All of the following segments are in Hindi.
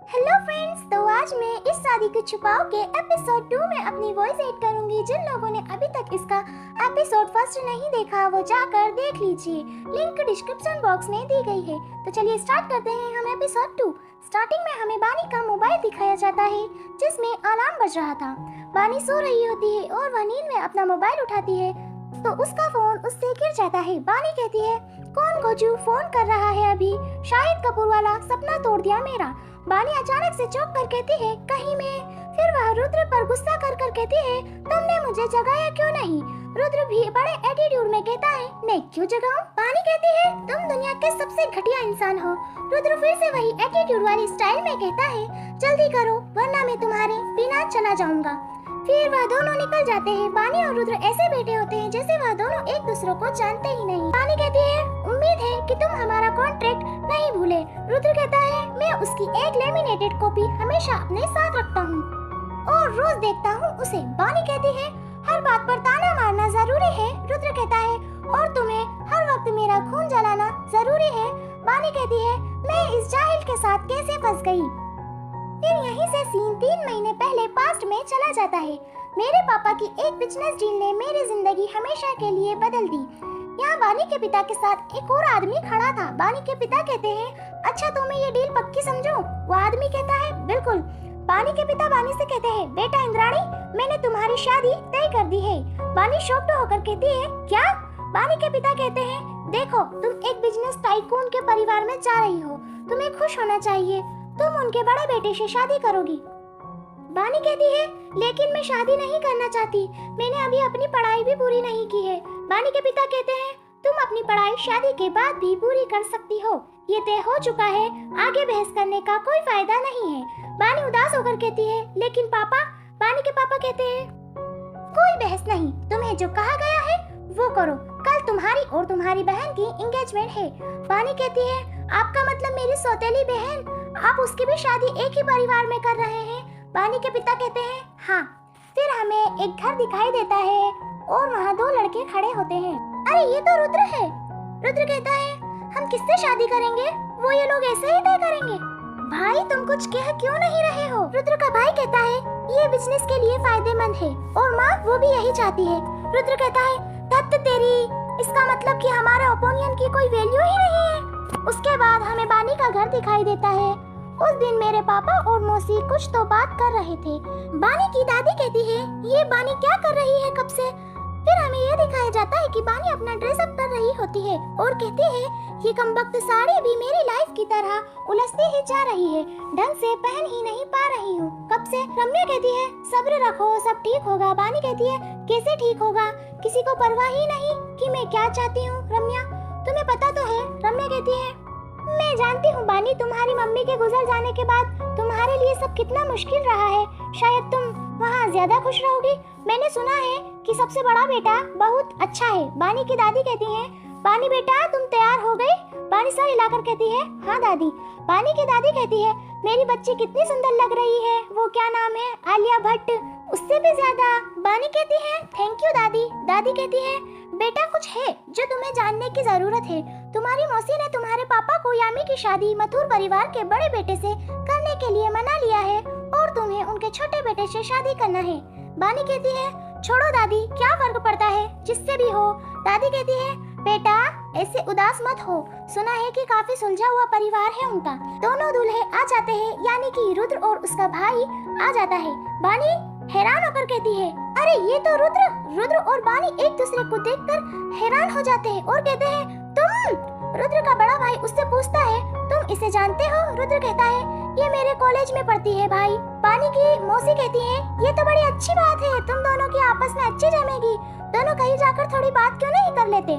हेलो फ्रेंड्स, तो आज मैं इस शादी के छुपाओ के एपिसोड 2 में अपनी वॉइस ऐड करूंगी। जिन लोगों ने अभी तक इसका एपिसोड फर्स्ट नहीं देखा वो जाकर देख लीजिए, लिंक डिस्क्रिप्शन बॉक्स में दी गई है। तो चलिए स्टार्ट करते हैं हम एपिसोड 2। स्टार्टिंग में हमें बानी का मोबाइल दिखाया जाता है जिसमें अलार्म बज रहा था। बानी सो रही होती है और वह नींद में अपना मोबाइल उठाती है तो उसका फोन उससे गिर जाता है। बानी कहती है, कौन खोजू फोन कर रहा है अभी, शाहिद कपूर वाला सपना तोड़ दिया मेरा। बानी अचानक से चौंक कर कहती है, कहीं मैं। फिर वह रुद्र पर गुस्सा कर कर कहती है, तुमने मुझे जगाया क्यों नहीं। रुद्र भी बड़े एटीट्यूड में कहता है, मैं क्यों जगाऊं। बानी कहती है, तुम दुनिया के सबसे घटिया इंसान हो। रुद्र फिर से वही एटीट्यूड वाली स्टाइल में कहता है, जल्दी करो वरना मैं तुम्हारे बिना चला जाऊंगा। फिर वह दोनों निकल जाते हैं। बानी और रुद्र ऐसे बैठे होते हैं जैसे वह दोनों एक दूसरे को जानते ही नहीं। बानी कहती है, उम्मीद है कि तुम हमारा कॉन्ट्रैक्ट नहीं भूले। रुद्र कहता है, मैं उसकी एक लेमिनेटेड कॉपी हमेशा अपने साथ रखता हूँ और रोज देखता हूँ उसे। बानी कहती है, हर बात पर ताना मारना जरूरी है। रुद्र कहता है, और तुम्हें हर वक्त मेरा खून जलाना जरूरी है। बानी कहती है, मैं इस जाहिल के साथ कैसे फंस गई। फिर यहीं से सीन 3 महीने पहले पास्ट में चला जाता है। मेरे पापा की एक बिजनेस डील ने मेरी जिंदगी हमेशा के लिए बदल दी। यहाँ बानी के पिता के साथ एक और आदमी खड़ा था। बानी के पिता कहते हैं, अच्छा तो मैं ये डील पक्की समझूं। वो आदमी कहता है, बिल्कुल। बानी के पिता बानी से कहते हैं, बेटा इंद्राणी, मैंने तुम्हारी शादी तय कर दी है। बानी शॉक्ड होकर कहती है, क्या। बानी के पिता कहते हैं, देखो तुम एक बिजनेस टाइकून के परिवार में जा रही हो, तुम्हें खुश होना चाहिए, तुम उनके बड़े बेटे से शादी करोगी। बानी कहती है, लेकिन मैं शादी नहीं करना चाहती, मैंने अभी अपनी पढ़ाई भी पूरी नहीं की है। बानी के पिता कहते हैं, तुम अपनी पढ़ाई शादी के बाद भी पूरी कर सकती हो, ये तय हो चुका है, आगे बहस करने का कोई फायदा नहीं है। बानी उदास होकर कहती है, लेकिन पापा। बानी के पापा कहते हैं, कोई बहस नहीं, तुम्हें जो कहा गया है वो करो, कल तुम्हारी और तुम्हारी बहन की एंगेजमेंट है। बानी कहती है, आपका मतलब मेरी सौतेली बहन, आप उसकी भी शादी एक ही परिवार में कर रहे हैं। बानी के पिता कहते हैं, हाँ। फिर हमें एक घर दिखाई देता है और वहाँ 2 लड़के खड़े होते हैं। अरे ये तो रुद्र है। रुद्र कहता है, हम किससे शादी करेंगे, वो ये लोग ऐसे ही तय करेंगे। भाई तुम कुछ कह क्यों नहीं रहे हो। रुद्र का भाई कहता है, ये बिजनेस के लिए फायदेमंद है और माँ वो भी यही चाहती है। रुद्र कहता है, धत्त तेरी, इसका मतलब कि हमारे ओपिनियन की कोई वैल्यू ही नहीं है। उसके बाद हमें बानी का घर दिखाई देता है। उस दिन मेरे पापा और मौसी कुछ तो बात कर रहे थे। बानी की दादी कहती है, ये बानी क्या कर रही है कब से। फिर हमें यह दिखाया जाता है कि बानी अपना ड्रेस अप कर रही होती है और कहती है, ये कमबख्त साड़ी भी मेरी लाइफ की तरह उलझती ही जा रही है, ढंग से पहन ही नहीं पा रही हूँ कब से। रम्या कहती है, सब्र रखो सब ठीक होगा। बानी कहती है, कैसे ठीक होगा, किसी को परवाह ही नहीं कि मैं क्या चाहती हूँ। रम्या, तुम्हें पता तो है। रम्या कहती है, मैं जानती हूँ बानी, तुम्हारी मम्मी के गुजर जाने के बाद तुम्हारे लिए सब कितना मुश्किल रहा है, शायद तुम वहाँ ज्यादा खुश रहोगी। मैंने सुना है कि सबसे बड़ा बेटा बहुत अच्छा है। बानी की दादी कहती है, बानी बेटा तुम तैयार हो गई। बानी सर हिलाकर कहती है, हाँ दादी। बानी की दादी कहती है, मेरी बच्ची कितनी सुंदर लग रही है, वो क्या नाम है, आलिया भट्ट, उससे भी ज्यादा। बानी कहती है, थैंक यू दादी। दादी कहती है, बेटा कुछ है जो तुम्हें जानने की जरूरत है। तुम्हारी मौसी ने तुम्हारे पापा को यामी की शादी मथुर परिवार के बड़े बेटे से करने के लिए मना लिया है और तुम्हें उनके छोटे बेटे से शादी करना है। बानी कहती है, छोड़ो दादी, क्या फर्क पड़ता है जिससे भी हो। दादी कहती है, बेटा ऐसे उदास मत हो, सुना है कि काफी सुलझा हुआ परिवार है उनका। दोनों दूल्हे आ जाते हैं, यानी कि रुद्र और उसका भाई आ जाता है। बानी हैरान होकर कहती है, अरे ये तो रुद्र। रुद्र और बानी एक दूसरे को देखकर हैरान हो जाते हैं और कहते हैं, तुम। रुद्र का बड़ा भाई उससे पूछता है, तुम इसे जानते हो। रुद्र कहता है, ये मेरे कॉलेज में पढ़ती है भाई। बानी की मौसी कहती है, ये तो बड़ी अच्छी बात है, तुम दोनों की आपस में अच्छी जमेगी, दोनों कहीं जाकर थोड़ी बात क्यों नहीं कर लेते।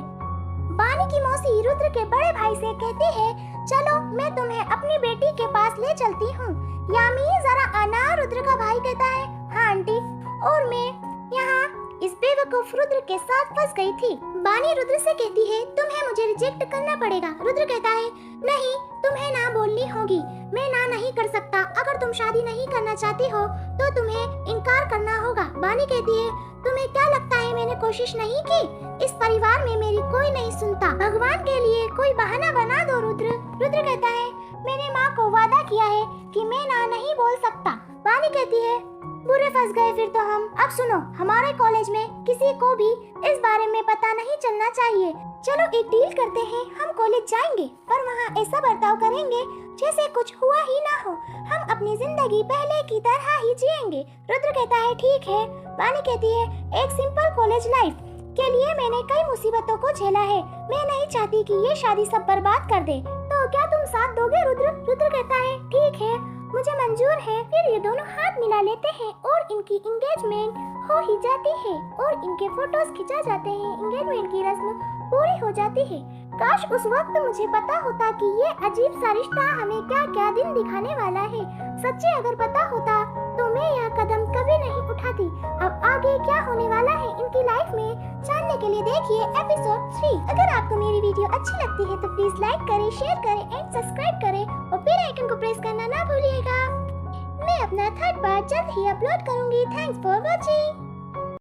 बानी की मौसी रुद्र के बड़े भाई से कहती है, चलो मैं तुम्हें अपनी बेटी के पास ले चलती हूँ। यामी जरा आना। रुद्र का भाई कहता है, हाँ आंटी, और मैं यहाँ इस बेवकूफ रुद्र के साथ फंस गई थी। बानी रुद्र से कहती है, तुम्हें मुझे रिजेक्ट करना पड़ेगा। रुद्र कहता है, नहीं तुम्हें ना बोलनी होगी, मैं ना नहीं कर सकता, अगर तुम शादी नहीं करना चाहती हो तो तुम्हें इनकार करना होगा। बानी कहती है, तुम्हें क्या लगता है मैंने कोशिश नहीं की, इस परिवार में मेरी कोई नहीं सुनता, भगवान के लिए कोई बहाना बना दो रुद्र। रुद्र कहता है, मैंने माँ को वादा किया है कि मैं ना बोल सकता। वानी कहती है बुरे फंस गए फिर तो हम। अब सुनो, हमारे कॉलेज में किसी को भी इस बारे में पता नहीं चलना चाहिए। चलो एक डील करते हैं, हम कॉलेज जाएंगे पर वहाँ ऐसा बर्ताव करेंगे जैसे कुछ हुआ ही ना हो। हम अपनी जिंदगी पहले की तरह ही जिएंगे। रुद्र कहता है ठीक है। वानी कहती है एक सिंपल कॉलेज लाइफ के लिए मैंने कई मुसीबतों को झेला है। मैं नहीं चाहती कि ये शादी सब बर्बाद कर दे। तो क्या तुम साथ दोगे रुद्र? रुद्र कहता है ठीक है, मुझे मंजूर है। फिर ये दोनों हाथ मिला लेते हैं और इनकी एंगेजमेंट हो ही जाती है और इनके फोटोज खिंचा जाते हैं। एंगेजमेंट की रस्म पूरी हो जाती है। काश उस वक्त मुझे पता होता कि ये अजीब सा रिश्ता हमें क्या क्या दिन दिखाने वाला है। सच्ची अगर पता होता तो मैं यह कदम कभी नहीं उठाती। अब आगे क्या होने वाला है इनकी लाइफ में जानने के लिए देखिए एपिसोड 3। अगर आपको मेरी वीडियो अच्छी लगती है तो प्लीज लाइक करें, शेयर करें एंड सब्सक्राइब करें और बेल आइकन को प्रेस करना ना भूलिएगा। मैं अपना 3rd पार्ट जल्द ही अपलोड करूंगी। Thanks for watching.